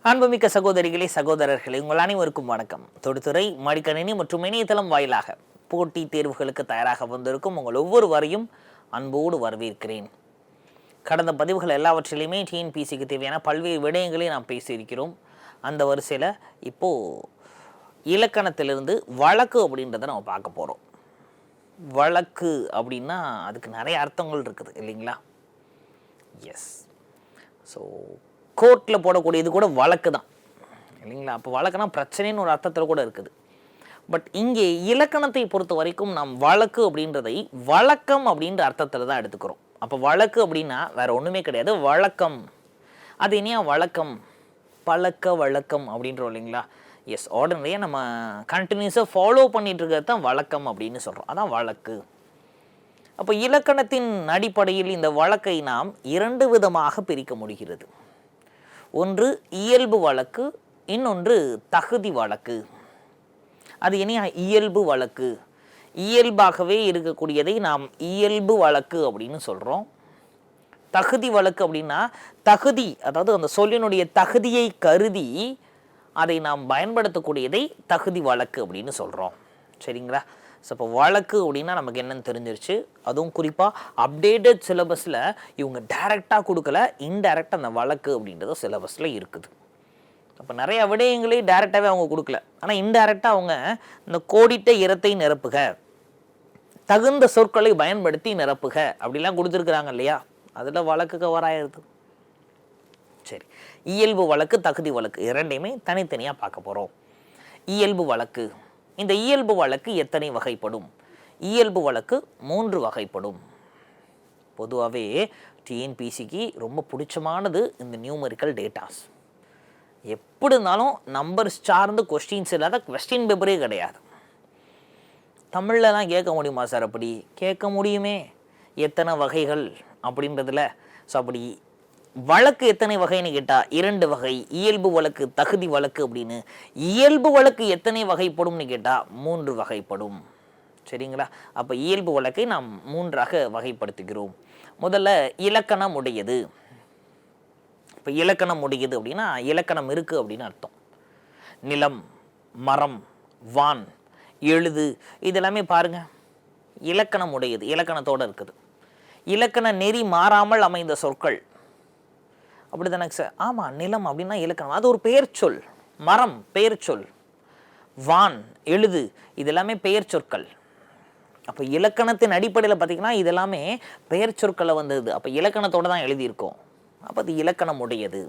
அன்புமிக்க சகோதரிகளே, சகோதரர்களே, உங்கள் அனைவருக்கும் வணக்கம். தொடுதுறை மடிக்கணினி மற்றும் இணையதளம் வாயிலாக போட்டி தேர்வுகளுக்கு தயாராக வந்திருக்கும் உங்கள் ஒவ்வொருவரையும் அன்போடு வரவேற்கிறேன். கடந்த பதிவுகள் எல்லாவற்றிலையுமே டிஎன்பிசிக்கு தேவையான பல்வேறு விடயங்களை நாம் பேசியிருக்கிறோம். அந்த வரிசையில் இப்போது இலக்கணத்திலிருந்து வழக்கு அப்படின்றத நம்ம பார்க்க போகிறோம். வழக்கு அப்படின்னா அதுக்கு நிறைய அர்த்தங்கள் இருக்குது இல்லைங்களா? எஸ். ஸோ கோர்ட்டில் போடக்கூடியது கூட வழக்கு தான் இல்லைங்களா? அப்போ வழக்குனா பிரச்சனைன்னு ஒரு அர்த்தத்தில் கூட இருக்குது. பட் இங்கே இலக்கணத்தை பொறுத்த வரைக்கும் நாம் வழக்கு அப்படின்றதை வழக்கம் அப்படின்ற அர்த்தத்தில் தான் எடுத்துக்கிறோம். அப்போ வழக்கு அப்படின்னா வேற ஒன்றுமே கிடையாது, வழக்கம். அது இனியா வழக்கம், பழக்க வழக்கம் அப்படின்றோம் இல்லைங்களா? எஸ், ஆர்டினரியாக நம்ம கண்டினியூஸாக ஃபாலோ பண்ணிட்டு இருக்கிறது தான் வழக்கம் அப்படின்னு சொல்கிறோம். அதான் வழக்கு. அப்போ இலக்கணத்தின் அடிப்படையில் இந்த வழக்கை நாம் இரண்டு விதமாக பிரிக்க முடிகிறது. ஒன்று இயல்பு வழக்கு, இன்னொன்று தகுதி வழக்கு. அது என்ன இயல்பு வழக்கு? இயல்பாகவே இருக்கக்கூடியதை நாம் இயல்பு வழக்கு அப்படின்னு சொல்கிறோம். தகுதி வழக்கு அப்படின்னா தகுதி, அதாவது அந்த சொல்லினுடைய தகுதியை கருதி அதை நாம் பயன்படுத்தக்கூடியதை தகுதி வழக்கு அப்படின்னு சொல்கிறோம். சரிங்களா? ஸோ இப்போ வழக்கு அப்படின்னா நமக்கு என்னென்னு தெரிஞ்சிருச்சு. அதுவும் குறிப்பாக அப்டேட்டட் சிலபஸில் இவங்க டைரெக்டாக கொடுக்கல, இன்டைரக்டாக அந்த வழக்கு அப்படின்றது சிலபஸில் இருக்குது. அப்போ நிறைய விடயங்களே டைரெக்டாகவே அவங்க கொடுக்கல, ஆனால் இன்டைரக்டாக அவங்க இந்த கோடிட்ட இரத்தை நிரப்புக, தகுந்த சொற்களை பயன்படுத்தி நிரப்புக அப்படிலாம் கொடுத்துருக்குறாங்க இல்லையா? அதில் வழக்கு கவர் ஆயிடுது. சரி, இயல்பு வழக்கு, தகுதி வழக்கு இரண்டையுமே தனித்தனியாக பார்க்க போகிறோம். இயல்பு வழக்கு. இந்த இயல்பு வழக்கு எத்தனை வகைப்படும்? இயல்பு வழக்கு 3 வகைப்படும். பொதுவாகவே டிஎன்பிசிக்கு ரொம்ப பிடிச்சமானது இந்த நியூமரிக்கல் டேட்டாஸ். எப்படி இருந்தாலும் நம்பர்ஸ் சார்ந்து கொஸ்டின்ஸ் இல்லாத கொஸ்டின் பேப்பரே கிடையாது. தமிழ்லலாம் கேட்க முடியுமா சார்? அப்படி கேட்க முடியுமே. எத்தனை வகைகள் அப்படின்றதுல. ஸோ அப்படி வழக்கு எத்தனை வகைன்னு கேட்டால் 2 வகை, இயல்பு வழக்கு, தகுதி வழக்கு அப்படின்னு. இயல்பு வழக்கு எத்தனை வகைப்படும்னு கேட்டால் 3 வகைப்படும். சரிங்களா? அப்போ இயல்பு வழக்கை நாம் 3ஆக வகைப்படுத்துகிறோம். முதல்ல இலக்கணம் உடையது. இப்போ இலக்கணம் உடையது அப்படின்னா இலக்கணம் இருக்குது அப்படின்னு அர்த்தம். நிலம், மரம், வான், எழுது இதெல்லாமே பாருங்க இலக்கணம் உடையது, இலக்கணத்தோடு இருக்குது. இலக்கண நெறி மாறாமல் அமைந்த சொற்கள் அப்படி தானே சார்? ஆமாம், நிலம் அப்படின்னா இலக்கணம், அது ஒரு பெயர் சொல். மரம் பெயர் சொல், வான், எழுது இதெல்லாமே பெயர் சொற்கள். அப்போ இலக்கணத்தின் அடிப்படையில் பார்த்தீங்கன்னா இதெல்லாமே பெயர் சொற்களை வந்தது. அப்போ இலக்கணத்தோடு தான் எழுதியிருக்கோம். அப்போ அது இலக்கணம் உடையது.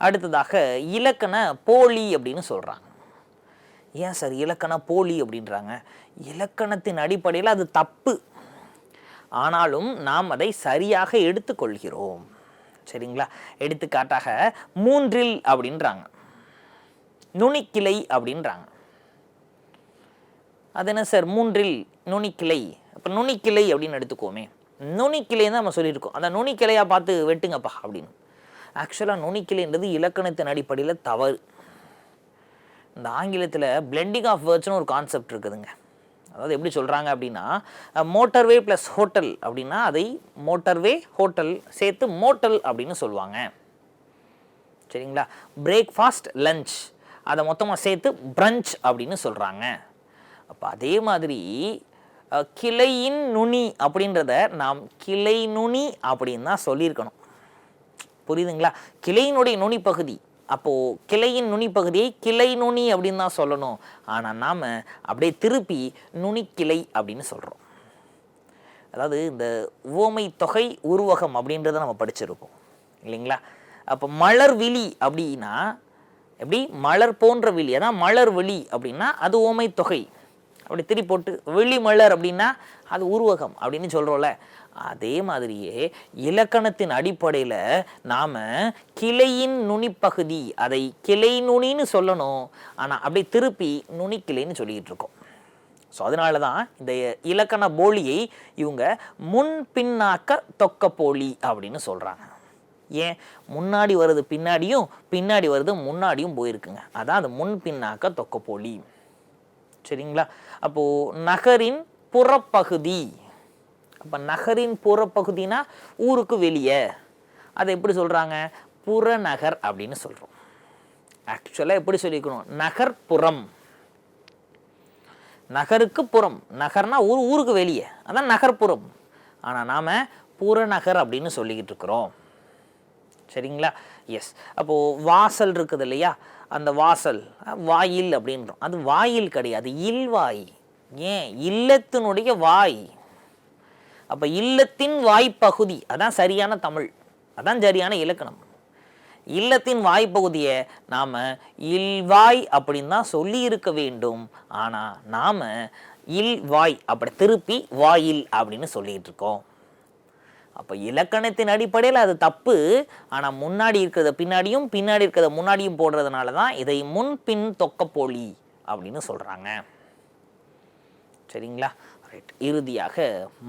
அடுத்ததாக இலக்கண போலி அப்படின்னு சொல்கிறாங்க. ஏன் சார் இலக்கண போலி அப்படின்றாங்க? இலக்கணத்தின் அடிப்படையில் அது தப்பு, ஆனாலும் நாம் அதை சரியாக எடுத்துக்கொள்கிறோம். சரிங்களா? எடுத்துக்காட்டாக 3ல் அப்படின்றாங்க, நுனிக்கிளை அப்படின்றாங்க. அது என்ன சார் 3ல் நுனிக்கிளை? அப்போ நுனிக்கிளை அப்படின்னு எடுத்துக்கோமே. நுனிக்கிளை தான் நம்ம சொல்லியிருக்கோம், அந்த நுனிக்கிளையாக பார்த்து வெட்டுங்கப்பா அப்படின்னு. ஆக்சுவலாக நுனிக்கிளைன்றது இலக்கணத்தின் அடிப்படையில் தவறு. இந்த ஆங்கிலத்தில் பிளெண்டிங் ஆஃப் வேர்ட்ஸ்னு ஒரு கான்செப்ட் இருக்குதுங்க. அதாவது எப்படி சொல்கிறாங்க அப்படின்னா மோட்டர்வே ப்ளஸ் ஹோட்டல் அப்படின்னா அதை மோட்டர்வே ஹோட்டல் சேர்த்து மோட்டல் அப்படின்னு சொல்லுவாங்க. சரிங்களா? பிரேக்ஃபாஸ்ட், லஞ்ச் அதை மொத்தமாக சேர்த்து பிரஞ்ச் அப்படின்னு சொல்கிறாங்க. அப்போ அதே மாதிரி கிளையின் நுனி அப்படின்றத நாம் கிளை நுனி அப்படின்னு தான் சொல்லியிருக்கணும். புரியுதுங்களா? கிளையினுடைய நுனி பகுதி, அப்போது கிளையின் நுனி பகுதியை கிளை நுனி அப்படின்னு தான் சொல்லணும். ஆனால் நாம் அப்படியே திருப்பி நுனிக்கிளை அப்படின்னு சொல்கிறோம். அதாவது இந்த உவமை தொகை உருவகம் அப்படின்றத நம்ம படிச்சிருக்கோம் இல்லைங்களா? அப்போ மலர் விழி அப்படின்னா எப்படி? மலர் போன்ற விழி, அதான் மலர் விழி அப்படின்னா அது உவமை தொகை. அப்படி திருப்பி போட்டு விழி மலர் அப்படின்னா அது உருவகம் அப்படின்னு சொல்கிறோம்ல. அதே மாதிரியே இலக்கணத்தின் அடிப்படையில் நாம் கிளையின் நுனிப்பகுதி அதை கிளை நுனின்னு சொல்லணும், ஆனால் அப்படி திருப்பி நுனிக்கிளைன்னு சொல்லிக்கிட்டு இருக்கோம். ஸோ அதனால தான் இந்த இலக்கண போலியை இவங்க முன் பின்னாக்க தொக்க போலி அப்படின்னு சொல்கிறாங்க. ஏன்? முன்னாடி வருது பின்னாடியும், பின்னாடி வருது முன்னாடியும் போயிருக்குங்க. அதான் அது முன் பின்னாக்க தொக்க போலி. சரிங்களா? அப்போது நகரின் புறப்பகுதி. அப்போ நகரின் புறப்பகுதினா ஊருக்கு வெளியே. அதை எப்படி சொல்கிறாங்க? புறநகர் அப்படின்னு சொல்கிறோம். ஆக்சுவலாக எப்படி சொல்லிக்கணும், நகர்ப்புறம். நகருக்கு புறம், நகர்னா ஊருக்கு வெளியே, அதான் நகர்ப்புறம். ஆனால் நாம் புறநகர் அப்படின்னு சொல்லிக்கிட்டு இருக்கிறோம். சரிங்களா? எஸ். அப்போது வாசல் இருக்குது இல்லையா, அந்த வாசல் வாயில் அப்படின்றோம். அது வாயில் கிடையாது, இல்வாய். ஏன்? இல்லத்தினுடைய வாய். அப்போ இல்லத்தின் வாய்ப்பகுதி, அதான் சரியான தமிழ், அதான் சரியான இலக்கணம். இல்லத்தின் வாய்ப்பகுதியை நாம் இல்வாய் அப்படின்னு தான் சொல்லி இருக்க வேண்டும். ஆனால் நாம் இல்வாய் அப்படி திருப்பி வாயில் அப்படின்னு சொல்லிட்டு இருக்கோம். அப்போ இலக்கணத்தின் அடிப்படையில் அது தப்பு. ஆனால் முன்னாடி இருக்கிறத பின்னாடியும் பின்னாடி இருக்கிறத முன்னாடியும் போடுறதுனால தான் இதை முன்பின் தொக்கப்போலி அப்படின்னு சொல்கிறாங்க. சரிங்களா? ரைட். இறுதியாக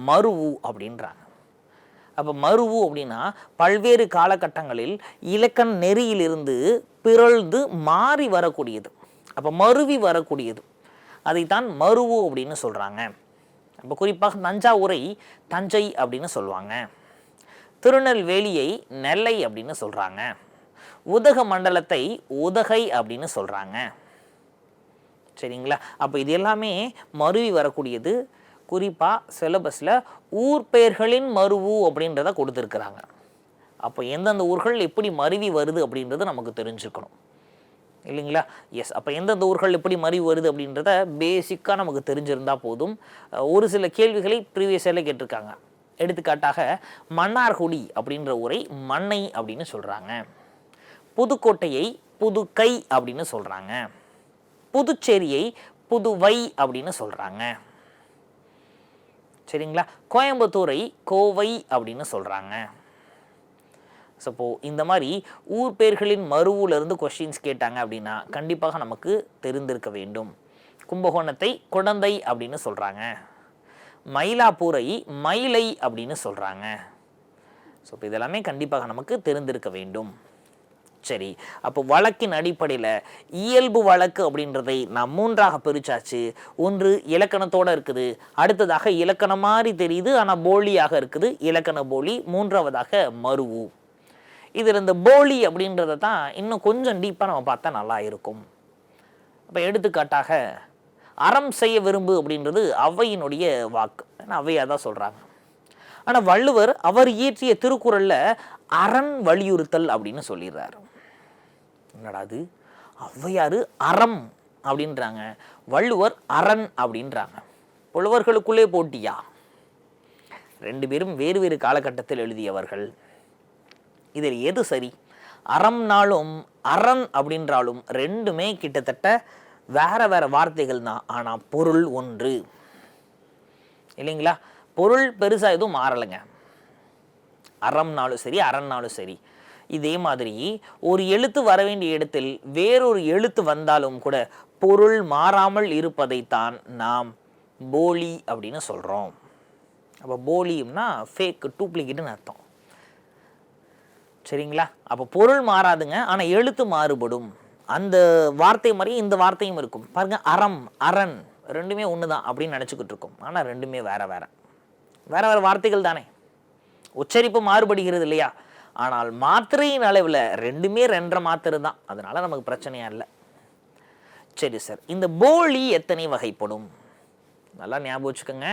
மருவு அப்படின்றாங்க. அப்போ மருவு அப்படின்னா பல்வேறு காலகட்டங்களில் இலக்கண நெறியிலிருந்து பிறழ்ந்து மாறி வரக்கூடியது. அப்போ மருவி வரக்கூடியது, அதைத்தான் மருவு அப்படின்னு சொல்கிறாங்க. அப்போ குறிப்பாக தஞ்சாவூரை தஞ்சை அப்படின்னு சொல்லுவாங்க, திருநெல்வேலியை நெல்லை அப்படின்னு சொல்கிறாங்க, உதகமண்டலத்தை உதகை அப்படின்னு சொல்கிறாங்க. சரிங்களா? அப்போ இது எல்லாமே மருவி வரக்கூடியது. குறிப்பாக சிலபஸில் ஊர் பெயர்களின் மருவு அப்படின்றத கொடுத்துருக்குறாங்க. அப்போ எந்தெந்த ஊர்கள் எப்படி மருவி வருது அப்படின்றது நமக்கு தெரிஞ்சுக்கணும் இல்லைங்களா? எஸ். அப்போ எந்தெந்த ஊர்கள் எப்படி மருவி வருது அப்படின்றத பேசிக்காக நமக்கு தெரிஞ்சிருந்தால் போதும். ஒரு சில கேள்விகளை ப்ரீவியஸ் இயரில் கேட்டிருக்காங்க. எடுத்துக்காட்டாக மன்னார்குடி அப்படின்ற ஊரை மண்ணை அப்படின்னு சொல்கிறாங்க, புதுக்கோட்டையை புதுக்கை அப்படின்னு சொல்கிறாங்க, புதுச்சேரியை புதுவை அப்படின்னு சொல்கிறாங்க. சரிங்களா? கோயம்புத்தூரை கோவை அப்படின்னு சொல்கிறாங்க. ஸோ இந்த மாதிரி ஊர் பெயர்களின் மருவிலிருந்து கொஸ்டின்ஸ் கேட்டாங்க அப்படின்னா கண்டிப்பாக நமக்கு தெரிந்திருக்க வேண்டும். கும்பகோணத்தை குடந்தை அப்படின்னு சொல்கிறாங்க, மயிலாப்பூரை மயிலை அப்படின்னு சொல்கிறாங்க. ஸோ இதெல்லாமே கண்டிப்பாக நமக்கு தெரிந்திருக்க வேண்டும். சரி, அப்போ வழக்கின் அடிப்படையில் இயல்பு வழக்கு அப்படின்றதை நாம் மூன்றாக பிரிச்சாச்சு. ஒன்று இலக்கணத்தோடு இருக்குது, அடுத்ததாக இலக்கணம் மாதிரி தெரியுது ஆனால் போலியாக இருக்குது, இலக்கண போலி. மூன்றாவதாக மருவு. இதில் இந்த போலி அப்படின்றத தான் இன்னும் கொஞ்சம் டீப்பாக நம்ம பார்த்தா நல்லா இருக்கும். அப்போ எடுத்துக்காட்டாக அறம் செய்ய விரும்பு அப்படின்றது ஔவையினுடைய வாக்கு, ஔவையாக தான் சொல்கிறாங்க. ஆனால் வள்ளுவர் அவர் இயற்றிய திருக்குறளில் அரண் வலியுறுத்தல் அப்படின்னு சொல்லிடுறாரு. என்னடா அது, ஔவையார் அறம் அப்படின்றாங்க, வள்ளுவர் அரண் அப்படின்றாங்க. புலவர்களுக்குள்ளே போட்டியா? ரெண்டு பேரும் வேறு வேறு காலகட்டத்தில் எழுதியவர்கள். இதில் எது சரி? அறம்னாலும் அரண் அப்படின்றாலும் ரெண்டுமே கிட்டத்தட்ட வேற வேற வார்த்தைகள் தான், ஆனால் பொருள் ஒன்று இல்லைங்களா? பொருள் பெருசாக எதுவும் மாறலைங்க. அறம்னாலும் சரி அரண்னாலும் சரி. இதே மாதிரி ஒரு எழுத்து வர வேண்டிய இடத்தில் வேறொரு எழுத்து வந்தாலும் கூட பொருள் மாறாமல் இருப்பதைத்தான் நாம் போலி அப்படின்னு சொல்கிறோம். அப்போ போலியும்னா ஃபேக், டூப்ளிகேட்டுன்னு அர்த்தம். சரிங்களா? அப்போ பொருள் மாறாதுங்க, ஆனால் எழுத்து மாறுபடும். அந்த வார்த்தை மாதிரி இந்த வார்த்தையும் இருக்கும் பாருங்க. அறம் அரண் ரெண்டுமே ஒன்று தான் அப்படின்னு நினச்சிக்கிட்டு இருக்கோம். ஆனால் ரெண்டுமே வேற வேற வேற வேற வார்த்தைகள் தானே, உச்சரிப்பு மாறுபடுகிறது இல்லையா? ஆனால் மாத்திரையின் அளவில் ரெண்டுமே ரெண்டரை மாத்திரை தான், அதனால நமக்கு பிரச்சனையா இல்லை. சரி சார், இந்த போலி எத்தனை வகைப்படும்? நல்லா ஞாபகம் வச்சுக்கோங்க.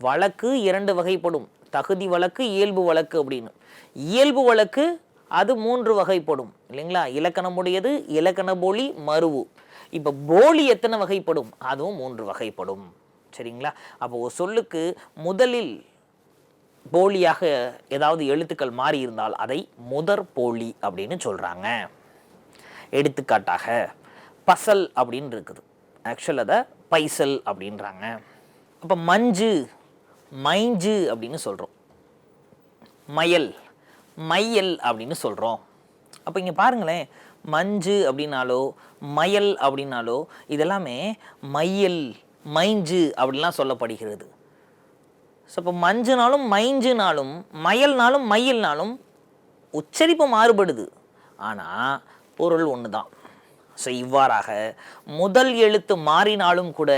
வழக்கு இரண்டு வகைப்படும், தகுதி வழக்கு இயல்பு வழக்கு அப்படின்னு. இயல்பு வழக்கு அது மூன்று வகைப்படும் இல்லைங்களா? இலக்கணமுடையது, இலக்கண போலி, மருவு. இப்போ போலி எத்தனை வகைப்படும்? அதுவும் மூன்று வகைப்படும். சரிங்களா? அப்போ ஒரு சொல்லுக்கு முதலில் போலியாக ஏதாவது எழுத்துக்கள் மாறி இருந்தால் அதை முதற் போலி அப்படின்னு சொல்கிறாங்க. எடுத்துக்காட்டாக பசல் அப்படின்னு இருக்குது, ஆக்சுவல் அதை பைசல் அப்படின்றாங்க. அப்போ மஞ்சு மைஞ்சு அப்படின்னு சொல்கிறோம், மயல் மையல் அப்படின்னு சொல்கிறோம். அப்போ இங்கே பாருங்களேன், மஞ்சு அப்படின்னாலோ மயல் அப்படின்னாலோ இதெல்லாமே மையல் மைஞ்சு அப்படின்லாம் சொல்லப்படுகிறது. ஸோ இப்போ மஞ்சுனாலும் மைஞ்சுனாலும் மயல்னாலும் மயில்னாலும் உச்சரிப்பு மாறுபடுது, ஆனால் பொருள் ஒன்று தான். ஸோ இவ்வாறாக முதல் எழுத்து மாறினாலும் கூட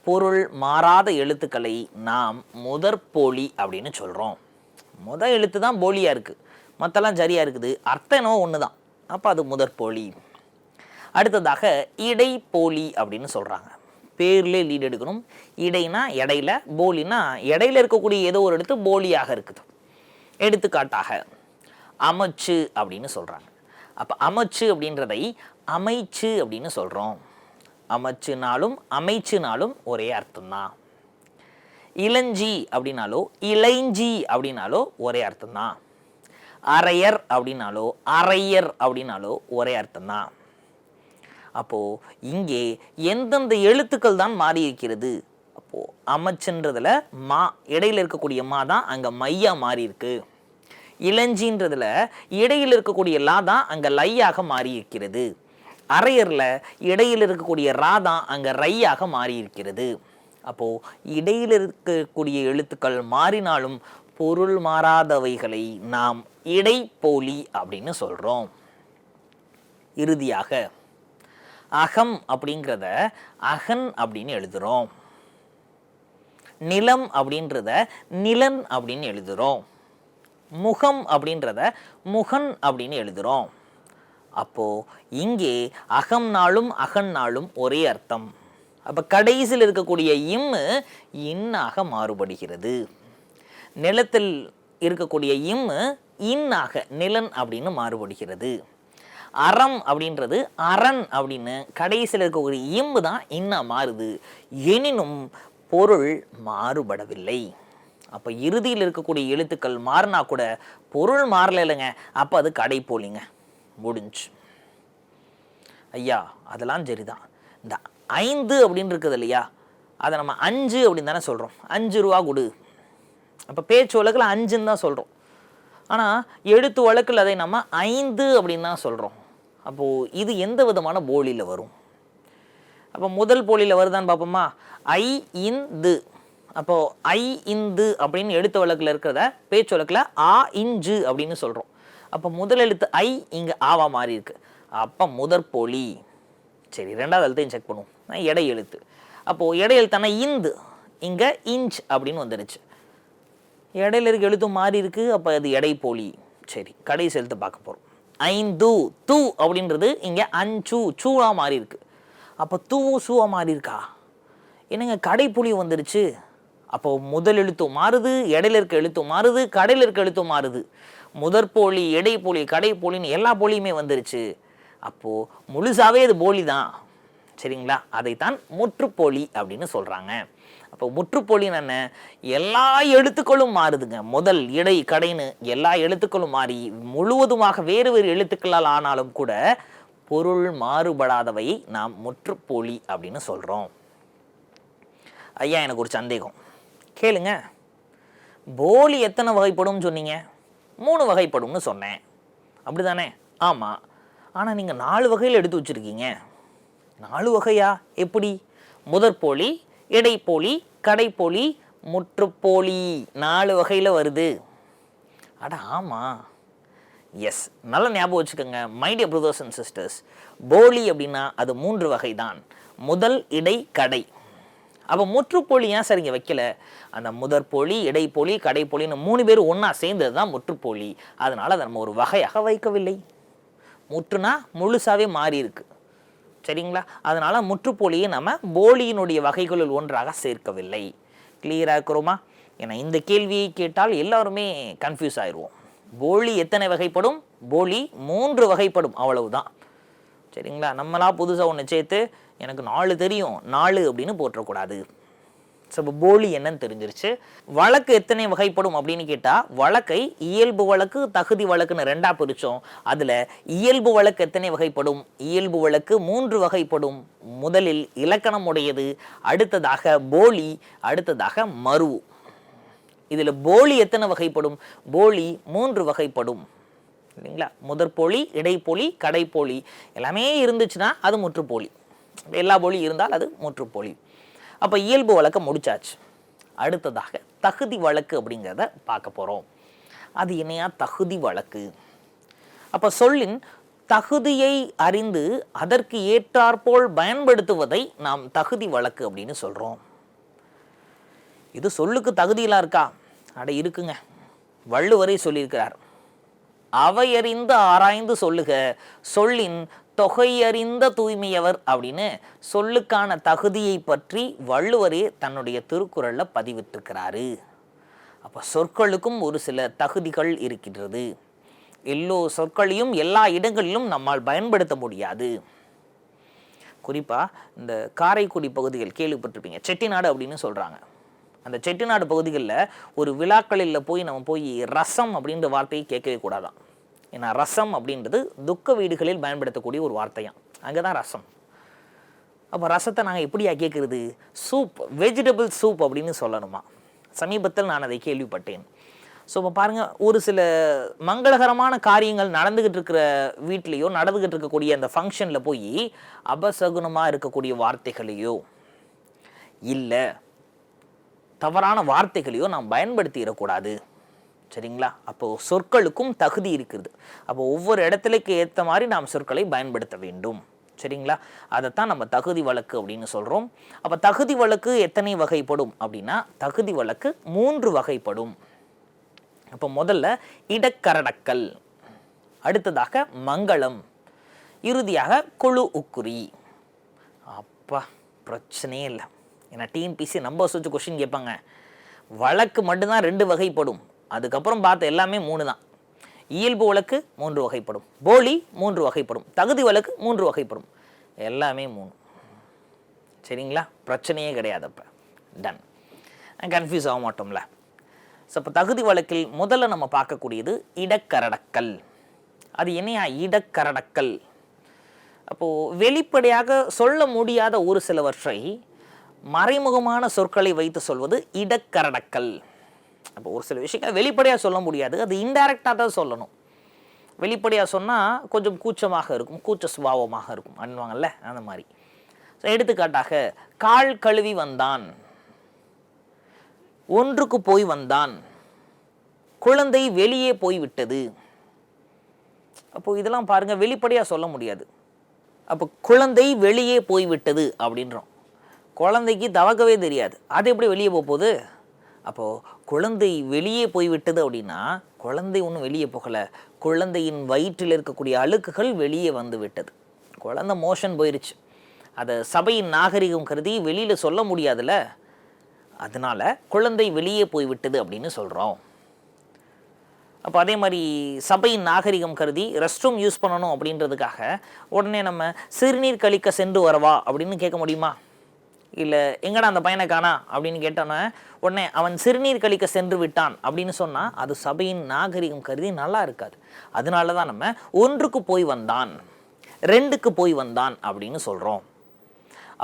பொருள் மாறாத எழுத்துக்களை நாம் முதற்போலி அப்படின்னு சொல்கிறோம். முதல் எழுத்து தான் போலியாக இருக்குது, மற்றெல்லாம் சரியாக இருக்குது, அர்த்தம் என்னவோ ஒன்று தான். அப்போ அது முதற்போலி. அடுத்ததாக இடைப்போலி அப்படின்னு சொல்கிறாங்க. பேர்லேயே லீடு எடுக்கணும். இடைனா இடையில, போலினா இடையில இருக்கக்கூடிய ஏதோ ஒரு இடத்து போலியாக இருக்குது. எடுத்துக்காட்டாக அமைச்சு அப்படின்னு சொல்கிறாங்க. அப்போ அமைச்சு அப்படின்றதை அமைச்சு அப்படின்னு சொல்கிறோம். அமைச்சுனாலும் அமைச்சுனாலும் ஒரே அர்த்தம்தான். இளஞ்சி அப்படின்னாலோ இளைஞ்சி அப்படின்னாலோ ஒரே அர்த்தம்தான். அரையர் அப்படின்னாலோ அரையர் அப்படின்னாலோ ஒரே அர்த்தம்தான். அப்போது இங்கே எந்தெந்த எழுத்துக்கள் தான் மாறி இருக்கிறது? அப்போது அமைச்சுன்றதுல மா இடையில் இருக்கக்கூடிய மா தான் அங்கே மையா மாறி இருக்கு. இளஞ்சின்றதுல இடையில் இருக்கக்கூடிய லா தான் அங்கே லையாக மாறி இருக்கிறது. அரையரில் இடையில் இருக்கக்கூடிய ரா தான் அங்கே ரையாக மாறி இருக்கிறது. அப்போது இடையில் இருக்கக்கூடிய எழுத்துக்கள் மாறினாலும் பொருள் மாறாதவைகளை நாம் இடைப்போலி அப்படின்னு சொல்கிறோம். இறுதியாக அகம் அப்படிங்கிறத அகன் அப்படின்னு எழுதுகிறோம். நிலம் அப்படின்றத நிலன் அப்படின்னு எழுதுகிறோம். முகம் அப்படின்றத முகன் அப்படின்னு எழுதுகிறோம். அப்போது இங்கே அகம்னாலும் அகன்னாலும் ஒரே அர்த்தம். அப்போ கடைசியில் இருக்கக்கூடிய இம்மு இன்னாக மாறுபடுகிறது. நிலத்தில் இருக்கக்கூடிய இம்மு இன்னாக நிலன் அப்படின்னு மாறுபடுகிறது. அறம் அப்படின்றது அரண் அப்படின்னு கடைசியில் இருக்கக்கூடிய இம்மு தான் இன்னா மாறுது. எனினும் பொருள் மாறுபடவில்லை. அப்போ இறுதியில் இருக்கக்கூடிய எழுத்துக்கள் மாறினா கூட பொருள் மாறல இல்லைங்க. அப்போ அது கடைப்போலிங்க, முடிஞ்சு. ஐயா அதெல்லாம் சரிதான். இந்த 5 அப்படின்னு இருக்குது இல்லையா, அதை நம்ம 5 அப்படின்னு தானே சொல்கிறோம். 5 ரூபா கொடு. அப்போ பேச்சு வழக்கில் 5ன்னு தான் சொல்கிறோம். ஆனால் எழுத்து வழக்கில் அதை நம்ம 5 அப்படின்னு தான் சொல்கிறோம். அப்போது இது எந்த விதமான போலியில் வரும்? அப்போ முதல் போலியில் வருதான்னு பார்ப்போமா? ஐ இந்து. அப்போது ஐ இந்து அப்படின்னு எழுத்து வழக்கில் இருக்கிறத பேச்சு வழக்கில் ஆ இஞ்சு அப்படின்னு சொல்கிறோம். அப்போ முதல் எழுத்து ஐ இங்கே ஆவா மாறி இருக்கு. அப்போ முதற்போலி. சரி, ரெண்டாவது எழுத்தையும் செக் பண்ணுவோம். எடை எழுத்து. அப்போது எடை எழுத்தான இந்து இங்கே இன்ச் அப்படின்னு வந்துடுச்சு. இடையில இருக்க எழுத்தும் மாறி இருக்கு. அப்போ அது எடைப்போலி. சரி, கடைசி எழுத்து பார்க்க போகிறோம். ஐந்து தூ அப்படின்றது இங்கே அஞ்சு சூவா மாறி இருக்கு. அப்போ தூவும் சூவா மாறி இருக்கா? என்னங்க கடைப்புலி வந்துருச்சு. அப்போ முதல் எழுத்தும் மாறுது, இடையில இருக்க எழுத்தும் மாறுது, கடையில் இருக்க எழுத்தும் மாறுது. முதற்போலி, எடைப்போலி, கடைப்போலின்னு எல்லா போலியுமே வந்துருச்சு. அப்போது முழுசாவே அது போலி தான். சரிங்களா? அதைத்தான் முற்றுப்போலி அப்படின்னு சொல்கிறாங்க. அப்போ முற்றுப்போலின்னு என்ன? எல்லா எழுத்துக்களும் மாறுதுங்க. முதல் இடை கடைன்னு எல்லா எழுத்துக்களும் மாறி முழுவதுமாக வேறு வேறு எழுத்துக்களால் ஆனாலும் கூட பொருள் மாறுபடாதவை நாம் முற்றுப்போலி அப்படின்னு சொல்கிறோம். ஐயா எனக்கு ஒரு சந்தேகம் கேளுங்க. போலி எத்தனை வகைப்படும் சொன்னீங்க? 3 வகைப்படும்னு சொன்னேன், அப்படி தானே? ஆமாம். ஆனால் நீங்கள் 4 வகையில் எடுத்து வச்சுருக்கீங்க. 4 வகையா? எப்படி? முதற்போலி, இடைப்போலி, கடைப்போலி, முற்றுப்போலி 4 வகையில் வருது. அட ஆமாம், எஸ், நல்லா ஞாபகம் வச்சுக்கோங்க my dear brothers and sisters. போலி அப்படின்னா அது 3 வகை தான். முதல், இடை, கடை. அப்போ முற்றுப்போலி ஏன் சார் இங்கே வைக்கல? அந்த முதற்போலி, இடைப்போலி, கடைப்போலின்னு 3 பேரும் ஒன்றா சேர்ந்தது தான் முற்றுப்போலி. அதனால் அதை நம்ம ஒரு வகையாக வைக்கவில்லை. முற்றுனா முழுசாவே மாறி இருக்கு. சரிங்களா? அதனால் முற்றுப்போலியை நம்ம போலியினுடைய வகைகளில் ஒன்றாக சேர்க்கவில்லை. கிளியராக இருக்கிறோமா? ஏன்னா இந்த கேள்வியை கேட்டால் எல்லாருமே கன்ஃபியூஸ் ஆயிடுவோம். போலி எத்தனை வகைப்படும்? போலி 3 வகைப்படும், அவ்வளவுதான். சரிங்களா? நம்மளா புதுசாக ஒன்று சேர்த்து எனக்கு 4 தெரியும் 4 அப்படின்னு போட்டக்கூடாது. ஸோ இப்போ போலி என்னன்னு தெரிஞ்சிருச்சு. வழக்கு எத்தனை வகைப்படும் அப்படின்னு கேட்டால் வழக்கை இயல்பு வழக்கு, தகுதி வழக்குன்னு 2ஆக பிரித்தோம். அதில் இயல்பு வழக்கு எத்தனை வகைப்படும்? இயல்பு வழக்கு 3 வகைப்படும். முதலில் இலக்கணம் உடையது, அடுத்ததாக போலி, அடுத்ததாக மறு. இதில் போலி எத்தனை வகைப்படும்? போலி 3 வகைப்படும். இல்லைங்களா? முதற்போலி, இடைப்போலி, கடைப்போலி எல்லாமே இருந்துச்சுன்னா அது முற்றுப்போலி. எல்லா போலி இருந்தால் அது முற்றுப்போலி. அப்போ இயல்பு வழக்கை முடிச்சாச்சு. அடுத்ததாக தகுதி வழக்கு அப்படிங்கிறத பார்க்க போகிறோம். அது என்னையா தகுதி வழக்கு? அப்போ சொல்லின் தகுதியை அறிந்து அதற்கு ஏற்றாற்போல் பயன்படுத்துவதை நாம் தகுதி வழக்கு அப்படின்னு சொல்கிறோம். இது சொல்லுக்கு தகுதியெல்லாம் இருக்கா? அட இருக்குங்க. வள்ளுவரே சொல்லியிருக்கிறார். அவையறிந்து ஆராய்ந்து சொல்லுக, சொல்லின் தொகையறிந்த தூய்மையவர் அப்படின்னு சொல்லுக்கான தகுதியை பற்றி வள்ளுவரே தன்னுடைய திருக்குறள்ல பதிவிட்டிருக்கிறாரு. அப்போ சொற்களுக்கும் ஒரு சில தகுதிகள் இருக்கின்றது. எல்லோ சொற்களையும் எல்லா இடங்களிலும் நம்மால் பயன்படுத்த முடியாது. குறிப்பாக இந்த காரைக்குடி பகுதிகள் கேள்விப்பட்டிருப்பீங்க, செட்டிநாடு அப்படின்னு சொல்கிறாங்க. அந்த செட்டிநாடு பகுதிகளில் ஒரு விழாக்களில் நம்ம போய் ரசம் அப்படின்ற வார்த்தையை கேட்கவே கூடாதான். ஏன்னா ரசம் அப்படின்றது துக்க வீடுகளில் பயன்படுத்தக்கூடிய ஒரு வார்த்தையாம். அங்கே தான் ரசம். அப்போ ரசத்தை நாங்கள் எப்படியா கேட்குறது? சூப், வெஜிடபிள் சூப் அப்படின்னு சொல்லணுமா? சமீபத்தில் நான் அதை கேள்விப்பட்டேன். ஸோ இப்போ பாருங்கள், ஒரு சில மங்களகரமான காரியங்கள் நடந்துக்கிட்டு இருக்கிற வீட்லேயோ நடந்துக்கிட்டு இருக்கக்கூடிய அந்த ஃபங்க்ஷனில் போய் அபசகுனமாக இருக்கக்கூடிய வார்த்தைகளையோ இல்லை தவறான வார்த்தைகளையோ நாம் பயன்படுத்திடக்கூடாது. சரிங்களா? அப்போது சொற்களுக்கும் தகுதி இருக்குது. அப்போ ஒவ்வொரு இடத்துலைக்கு ஏற்ற மாதிரி நாம் சொற்களை பயன்படுத்த வேண்டும். சரிங்களா? அதைத்தான் நம்ம தகுதி வழக்கு அப்படின்னு சொல்கிறோம். அப்போ தகுதி வழக்கு எத்தனை வகைப்படும் அப்படின்னா, தகுதி வழக்கு 3 வகைப்படும். அப்போ முதல்ல இடக்கரடக்கல், அடுத்ததாக மங்களம், இறுதியாக குழு உக்குறி. அப்பா பிரச்சனையே இல்லை. ஏன்னா டிஎன்பிசி நம்பர்ஸ் வச்சு கொஸ்டின் கேட்பாங்க. வழக்கு மட்டும்தான் 2 வகைப்படும். அதுக்கப்புறம் பார்த்த எல்லாமே 3 தான். இயல்பு வழக்கு 3 வகைப்படும், போலி 3 வகைப்படும், தகுதி வழக்கு 3 வகைப்படும், எல்லாமே 3. சரிங்களா? பிரச்சனையே கிடையாது. அப்போ டன், கன்ஃபியூஸ் ஆக மாட்டோம்ல. ஸோ இப்போ தகுதி வழக்கில் முதல்ல நம்ம பார்க்கக்கூடியது இடக்கரடக்கல். அது என்னையா இடக்கரடக்கல்? அப்போது வெளிப்படையாக சொல்ல முடியாத ஒரு சிலவற்றை மறைமுகமான சொற்களை வைத்து சொல்வது இடக்கரடக்கல். அப்போ ஒரு சில விஷயங்கள் வெளிப்படையாக சொல்ல முடியாது, அது இன்டைரக்டாக தான் சொல்லணும். வெளிப்படையாக சொன்னால் கொஞ்சம் கூச்சமாக இருக்கும், கூச்ச சுபாவமாக இருக்கும் அன்வாங்கல்ல, அந்த மாதிரி. ஸோ எடுத்துக்காட்டாக, கால் கழுவி வந்தான், ஒன்றுக்கு போய் வந்தான், குழந்தை வெளியே போய்விட்டது. அப்போது இதெல்லாம் பாருங்கள், வெளிப்படையாக சொல்ல முடியாது. அப்போ குழந்தை வெளியே போய்விட்டது அப்படின்றோம். குழந்தைக்கு தவக்கவே தெரியாது, அது எப்படி வெளியே போகுது? அப்போது குழந்தை வெளியே போய்விட்டது அப்படின்னா, குழந்தை ஒன்றும் வெளியே போகலை, குழந்தையின் வயிற்றில் இருக்கக்கூடிய அழுக்குகள் வெளியே வந்து விட்டது. குழந்தை மோஷன் போயிருச்சு, அதை சபையின் நாகரிகம் கருதி வெளியில் சொல்ல முடியாதுல்ல, அதனால குழந்தை வெளியே போய்விட்டது அப்படின்னு சொல்கிறோம். அப்போ அதே மாதிரி சபையின் நாகரிகம் கருதி ரெஸ்ட் ரூம் யூஸ் பண்ணணும் அப்படின்றதுக்காக உடனே நம்ம சிறுநீர் கழிக்க சென்று வரவா அப்படின்னு கேட்க முடியுமா? இல்லை எங்கடா அந்த பையனை காணா அப்படின்னு கேட்டோன்னே உடனே அவன் சிறுநீர் கழிக்க சென்று விட்டான் அப்படின்னு சொன்னால் அது சபையின் நாகரிகம் கருதி நல்லா இருக்காது. அதனால தான் நம்ம ஒன்றுக்கு போய் வந்தான், 2க்கு போய் வந்தான் அப்படின்னு சொல்கிறோம்.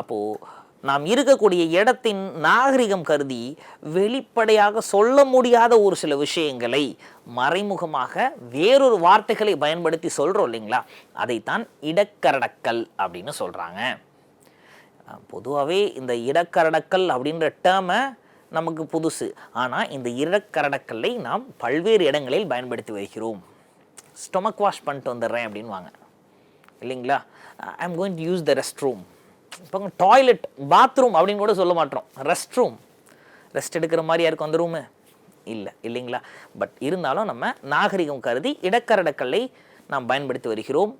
அப்போது நாம் இருக்கக்கூடிய இடத்தின் நாகரிகம் கருதி வெளிப்படையாக சொல்ல முடியாத ஒரு சில விஷயங்களை மறைமுகமாக வேறொரு வார்த்தைகளை பயன்படுத்தி சொல்கிறோம் இல்லைங்களா, அதைத்தான் இடக்கரடக்கல் அப்படின்னு சொல்கிறாங்க. பொதுவாகவே இந்த இடக்கரடக்கல் அப்படின்ற டேர்மை நமக்கு புதுசு. ஆனால் இந்த இடக்கரடக்கல்லை நாம் பல்வேறு இடங்களில் பயன்படுத்தி வைக்கிறோம். ஸ்டொமக் வாஷ் பண்ணிட்டு வந்துடுறேன் அப்படின்னு வாங்க இல்லைங்களா, I am going to use the rest room. இப்போ டாய்லெட், பாத்ரூம் அப்படின்னு கூட சொல்ல மாட்டோம், ரெஸ்ட் ரூம். ரெஸ்ட் எடுக்கிற மாதிரியா இருக்கும் அந்த ரூமு? இல்லை இல்லைங்களா. பட் இருந்தாலும் நம்ம நாகரிகம் கருதி இடக்கரடக்கல்லை நாம் பயன்படுத்தி வருகிறோம்.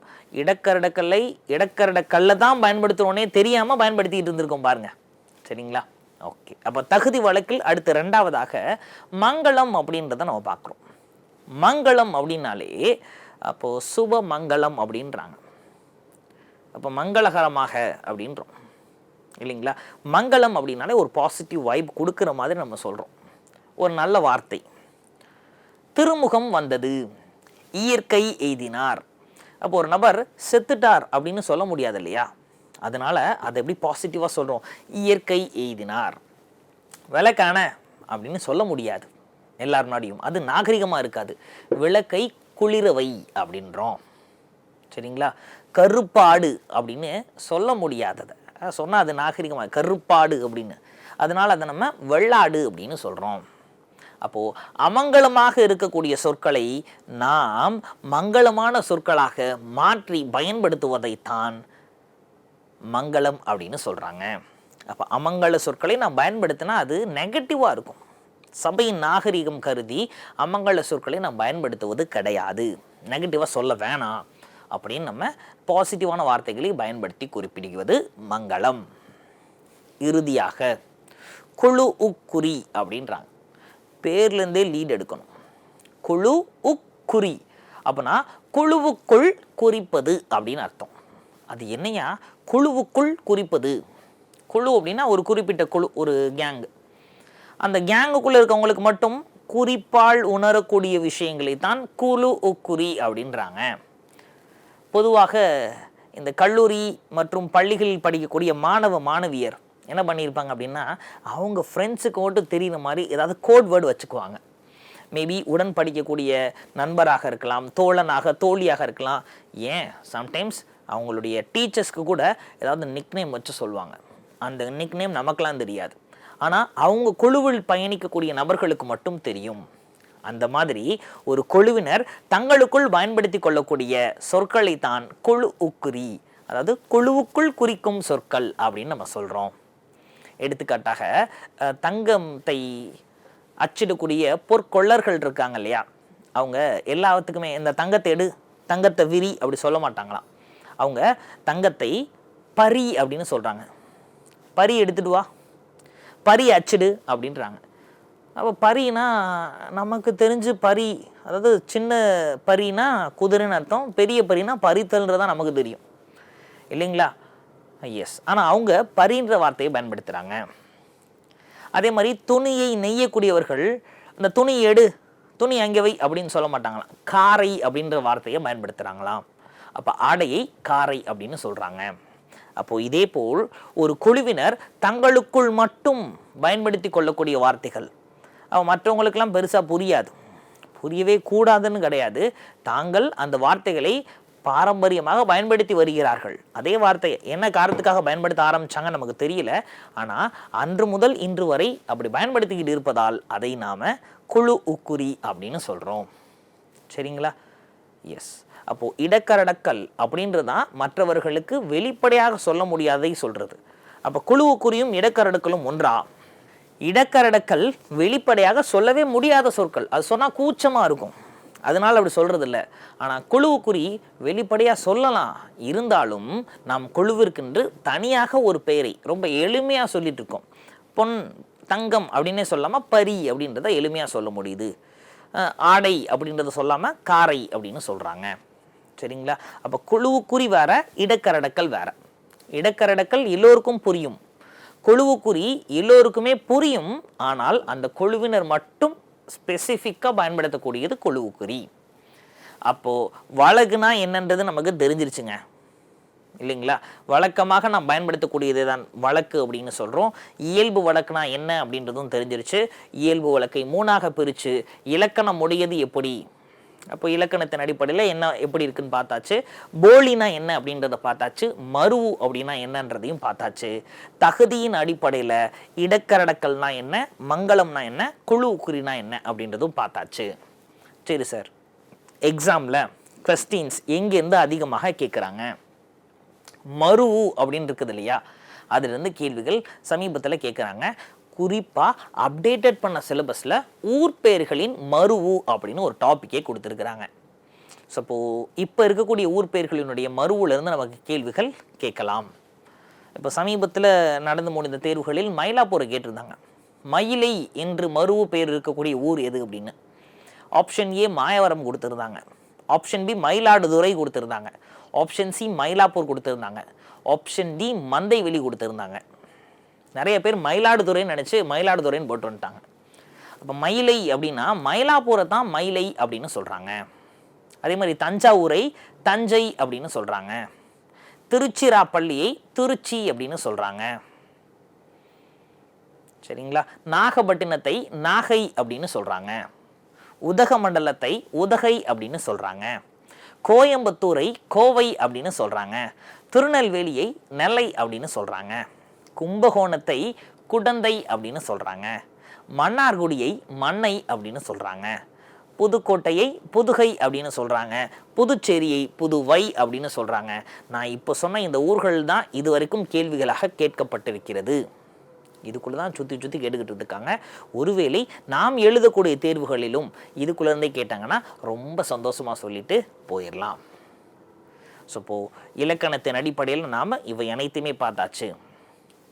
இடக்கரடக்கல்லை தான் பயன்படுத்துகிறோன்னே தெரியாமல் பயன்படுத்திக்கிட்டு இருந்திருக்கோம் பாருங்க. சரிங்களா? ஓகே. அப்போ தகுதி வழக்கில் அடுத்து 2வதாக மங்களம் அப்படின்றத நம்ம பார்க்குறோம். மங்களம் அப்படின்னாலே அப்போது சுப மங்களம் அப்படின்றாங்க. அப்போ மங்களகரமாக அப்படின்றோம் இல்லைங்களா. மங்களம் அப்படின்னாலே ஒரு பாசிட்டிவ் வைப் கொடுக்குற மாதிரி நம்ம சொல்கிறோம், ஒரு நல்ல வார்த்தை. திருமுகம் வந்தது, இயற்கை எய்தினார். அப்போ ஒரு நபர் செத்துட்டார் அப்படின்னு சொல்ல முடியாது இல்லையா, அதனால அதை எப்படி பாசிட்டிவாக சொல்கிறோம், இயற்கை எய்தினார். விளக்கான அப்படின்னு சொல்ல முடியாது எல்லார் முன்னாடியும், அது நாகரிகமாக இருக்காது. விளக்கை குளிரவை அப்படின்றோம். சரிங்களா. கருப்பாடு அப்படின்னு சொல்ல முடியாததை சொன்னால் அது நாகரிகமாக கருப்பாடு அப்படின்னு, அதனால் அதை நம்ம வெள்ளாடு அப்படின்னு சொல்கிறோம். அப்போது அமங்கலமாக இருக்கக்கூடிய சொற்களை நாம் மங்களமான சொற்களாக மாற்றி பயன்படுத்துவதைத்தான் மங்களம் அப்படின்னு சொல்கிறாங்க. அப்போ அமங்கல சொற்களை நாம் பயன்படுத்தினா அது நெகட்டிவாக இருக்கும். சபையின் நாகரிகம் கருதி அமங்கல சொற்களை நாம் பயன்படுத்துவது கிடையாது. நெகட்டிவாக சொல்ல வேணாம் அப்படின்னு நம்ம பாசிட்டிவான வார்த்தைகளை பயன்படுத்தி குறிப்பிடுவது மங்களம். இறுதியாக குழு உக்குறி அப்படின்றாங்க. பேர்லேருந்தே லீட் எடுக்கணும். குழு உக்குறி அப்படின்னா குழுவுக்குள் குறிப்பது அப்படின்னு அர்த்தம். அது என்னையா குழுவுக்குள் குறிப்பது? குழு அப்படின்னா ஒரு குறிப்பிட்ட குழு, ஒரு கேங்கு. அந்த கேங்குக்குள்ளே இருக்கவங்களுக்கு மட்டும் குறிப்பால் உணரக்கூடிய விஷயங்களை தான் குழு உக்குறி அப்படின்றாங்க. பொதுவாக இந்த கல்லூரி மற்றும் பள்ளிகளில் படிக்கக்கூடிய மாணவ மாணவியர் என்ன பண்ணியிருப்பாங்க அப்படின்னா, அவங்க ஃப்ரெண்ட்ஸுக்கு மட்டும் தெரிகிற மாதிரி ஏதாவது கோட் வேர்டு வச்சுக்குவாங்க. மேபி உடன் படிக்கக்கூடிய நண்பராக இருக்கலாம், தோழனாக தோழியாக இருக்கலாம், ஏன் சம்டைம்ஸ் அவங்களுடைய டீச்சர்ஸ்க்கு கூட ஏதாவது நிக்நேம் வச்சு சொல்லுவாங்க. அந்த நிக்நேம் நமக்கெல்லாம் தெரியாது, ஆனால் அவங்க குழுவில் பயணிக்கக்கூடிய நபர்களுக்கு மட்டும் தெரியும். அந்த மாதிரி ஒரு குழுவினர் தங்களுக்குள் பயன்படுத்தி கொள்ளக்கூடிய சொற்களை தான் குழு உக்குறி, அதாவது குழுவுக்குள் குறிக்கும் சொற்கள் அப்படின்னு நம்ம சொல்கிறோம். எடுத்துக்காட்டாக தங்கத்தை அச்சிடக்கூடிய பொற்கொள்ளர்கள் இருக்காங்க இல்லையா, அவங்க எல்லாத்துக்குமே இந்த தங்கத்தை எடு, தங்கத்தை விரி அப்படி சொல்ல மாட்டாங்களாம். அவங்க தங்கத்தை பரி அப்படின்னு சொல்கிறாங்க. பரி எடுத்துட்டு வா, பரி அச்சிடு அப்படின்றாங்க. அப்போ பரினா நமக்கு தெரிஞ்சு பரி, அதாவது சின்ன பரினா குதிரைன்னு அர்த்தம், பெரிய பரினா பறித்தல்ன்றதான் நமக்கு தெரியும் இல்லைங்களா? எஸ். ஆனால் அவங்க பரின்ற வார்த்தையை பயன்படுத்துகிறாங்க. அதே மாதிரி துணியை நெய்யக்கூடியவர்கள் இந்த துணி எடு, துணி அங்கே வை அப்படின்னு சொல்ல மாட்டாங்களாம், காரை அப்படின்ற வார்த்தையை பயன்படுத்துகிறாங்களாம். அப்போ ஆடையை காரை அப்படின்னு சொல்கிறாங்க. அப்போது இதே போல் ஒரு குழுவினர் தங்களுக்குள் மட்டும் பயன்படுத்தி கொள்ளக்கூடிய வார்த்தைகள் மற்றவங்களுக்கெல்லாம் பெருசாக புரியாது, புரியவே கூடாதுன்னு கிடையாது. தாங்கள் அந்த வார்த்தைகளை பாரம்பரியமாக பயன்படுத்தி வருகிறார்கள். அதே வார்த்தையை என்ன காரணத்துக்காக பயன்படுத்த ஆரம்பித்தாங்க நமக்கு தெரியல, ஆனால் அன்று முதல் இன்று வரை அப்படி பயன்படுத்திக்கிட்டு இருப்பதால் அதை நாம் குழு உக்குறி அப்படின்னு சொல்கிறோம். சரிங்களா? எஸ். அப்போது இடக்கரடக்கல் அப்படின்றது தான் மற்றவர்களுக்கு வெளிப்படையாக சொல்ல முடியாதை சொல்கிறது. அப்போ குழு உக்குறியும் இடக்கரடக்கலும் ஒன்றா? இடக்கரடக்கல் வெளிப்படையாக சொல்லவே முடியாத சொற்கள், அது சொன்னால் கூச்சமாக இருக்கும், அதனால் அப்படி சொல்கிறது இல்லை. ஆனால் குழுவுக்குறி வெளிப்படையாக சொல்லலாம், இருந்தாலும் நாம் குழுவிற்கென்று தனியாக ஒரு பெயரை ரொம்ப எளிமையாக சொல்லிட்டு இருக்கோம். பொன் தங்கம் அப்படின்னே சொல்லாமல் பரி அப்படின்றத எளிமையாக சொல்ல முடியுது. ஆடை அப்படின்றத சொல்லாமல் காரை அப்படின்னு சொல்கிறாங்க. சரிங்களா? அப்போ குழுவுக்குறி வேற, இடக்கரடக்கல் வேற. இடக்கரடக்கல் எல்லோருக்கும் புரியும், குழுவுக்குறி எல்லோருக்குமே புரியும், ஆனால் அந்த குழுவினர் மட்டும் ஸ்பெசிஃபிக்காக பயன்படுத்தக்கூடியது குழுவுக்குறி. அப்போது வழக்குனா என்னன்றது நமக்கு தெரிஞ்சிருச்சுங்க இல்லைங்களா? வழக்கமாக நாம் பயன்படுத்தக்கூடியது தான் வழக்கு அப்படின்னு சொல்கிறோம். இயல்பு வழக்குனா என்ன அப்படின்றதும் தெரிஞ்சிருச்சு. இயல்பு வழக்கை 3ஆக பிரித்து இலக்கணம் உடையது எப்படி, அப்போ இலக்கணத்தின் அடிப்படையில் என்ன எப்படி இருக்குன்னு பார்த்தாச்சு. போலினா என்ன அப்படின்றத பார்த்தாச்சு. மருவு அப்படின்னா என்னன்றதையும் பார்த்தாச்சு. தகுதியின் அடிப்படையில் இடக்கரடக்கல்னா என்ன, மங்களம்னா என்ன, குழு உக்குறினா என்ன அப்படின்றதும் பார்த்தாச்சு. சரி சார், எக்ஸாமில் கொஸ்டின்ஸ் எங்கேருந்து அதிகமாக கேட்குறாங்க? மருவு அப்படின்னு இருக்குது இல்லையா, அதுலேருந்து கேள்விகள் சமீபத்தில் கேட்குறாங்க. குறிப்பாக அப்டேட்டட் பண்ண சிலபஸில் ஊர் பெயர்களின் மருவு அப்படின்னு ஒரு டாப்பிக்கே கொடுத்துருக்குறாங்க. ஸோ இப்போ இருக்கக்கூடிய ஊர் பெயர்களினுடைய மருவுலேருந்து நமக்கு கேள்விகள் கேட்கலாம். இப்போ சமீபத்தில் நடந்து முடிந்த தேர்வுகளில் மயிலாப்பூரை கேட்டிருந்தாங்க. மயிலை என்று மருவு பெயர் இருக்கக்கூடிய ஊர் எது அப்படின்னு. ஆப்ஷன் ஏ மாயவரம் கொடுத்துருந்தாங்க, ஆப்ஷன் பி மயிலாடுதுறை கொடுத்துருந்தாங்க, ஆப்ஷன் சி மயிலாப்பூர் கொடுத்துருந்தாங்க, ஆப்ஷன் டி மந்தைவெளி கொடுத்துருந்தாங்க. நிறைய பேர் மயிலாடுதுறைன்னு நினச்சி மயிலாடுதுறைன்னு போட்டு வந்துட்டாங்க. அப்போ மயிலை அப்படின்னா மயிலாப்பூரை தான் மயிலை அப்படின்னு சொல்கிறாங்க. அதே மாதிரி தஞ்சாவூரை தஞ்சை அப்படின்னு சொல்கிறாங்க. திருச்சிராப்பள்ளியை திருச்சி அப்படின்னு சொல்கிறாங்க. சரிங்களா? நாகப்பட்டினத்தை நாகை அப்படின்னு சொல்கிறாங்க. உதகமண்டலத்தை உதகை அப்படின்னு சொல்கிறாங்க. கோயம்புத்தூரை கோவை அப்படின்னு சொல்கிறாங்க. திருநெல்வேலியை நெல்லை அப்படின்னு சொல்கிறாங்க. கும்பகோணத்தை குடந்தை அப்படின்னு சொல்கிறாங்க. மன்னார்குடியை மண்ணை அப்படின்னு சொல்கிறாங்க. புதுக்கோட்டையை புதுகை அப்படின்னு சொல்கிறாங்க. புதுச்சேரியை புதுவை அப்படின்னு சொல்கிறாங்க. நான் இப்போ சொன்ன இந்த ஊர்கள் தான் இது வரைக்கும் கேள்விகளாக கேட்கப்பட்டிருக்கிறது. இதுக்குள்ளே தான் சுற்றி சுற்றி கேட்டுக்கிட்டு இருக்காங்க. ஒருவேளை நாம் எழுதக்கூடிய தேர்வுகளிலும் இதுக்குள்ளேருந்தே கேட்டாங்கன்னா ரொம்ப சந்தோஷமாக சொல்லிட்டு போயிடலாம். ஸோ இப்போது இலக்கணத்தின் அடிப்படையில் நாம் இவை அனைத்துமே பார்த்தாச்சு.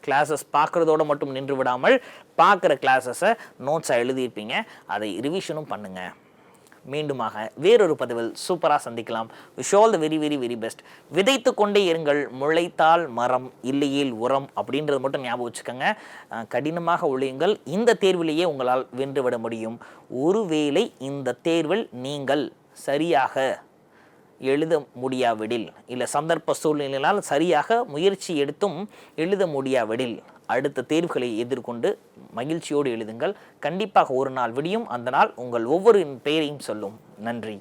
கிளாஸஸ் பார்க்குறதோடு மட்டும் நின்று விடாமல் பார்க்குற கிளாஸஸை நோட்ஸாக எழுதியிருப்பீங்க, அதை ரிவிஷனும் பண்ணுங்கள். மீண்டுமாக வேறொரு பதிவில் சூப்பராக சந்திக்கலாம். Wish all the very very very best. விதைத்து கொண்டே இருங்கள், முளைத்தால் மரம் இல்லையேல் உரம் அப்படின்றது மட்டும் ஞாபகம் வச்சுக்கோங்க. கடினமாக உழையுங்கள், இந்த தேர்விலேயே உங்களால் வென்றுவிட முடியும். ஒருவேளை இந்த தேர்வில் நீங்கள் சரியாக எழுத முடியாவிடில், இல்லை சந்தர்ப்ப சூழ்நிலையால் சரியாக முயற்சி எடுத்தும் எழுத முடியாவிடில், அடுத்த தேர்வுகளை எதிர்கொண்டு மகிழ்ச்சியோடு எழுதுங்கள். கண்டிப்பாக ஒரு நாள் விடியும், அந்த நாள் உங்கள் ஒவ்வொரு பெயரையும் சொல்லும். நன்றி.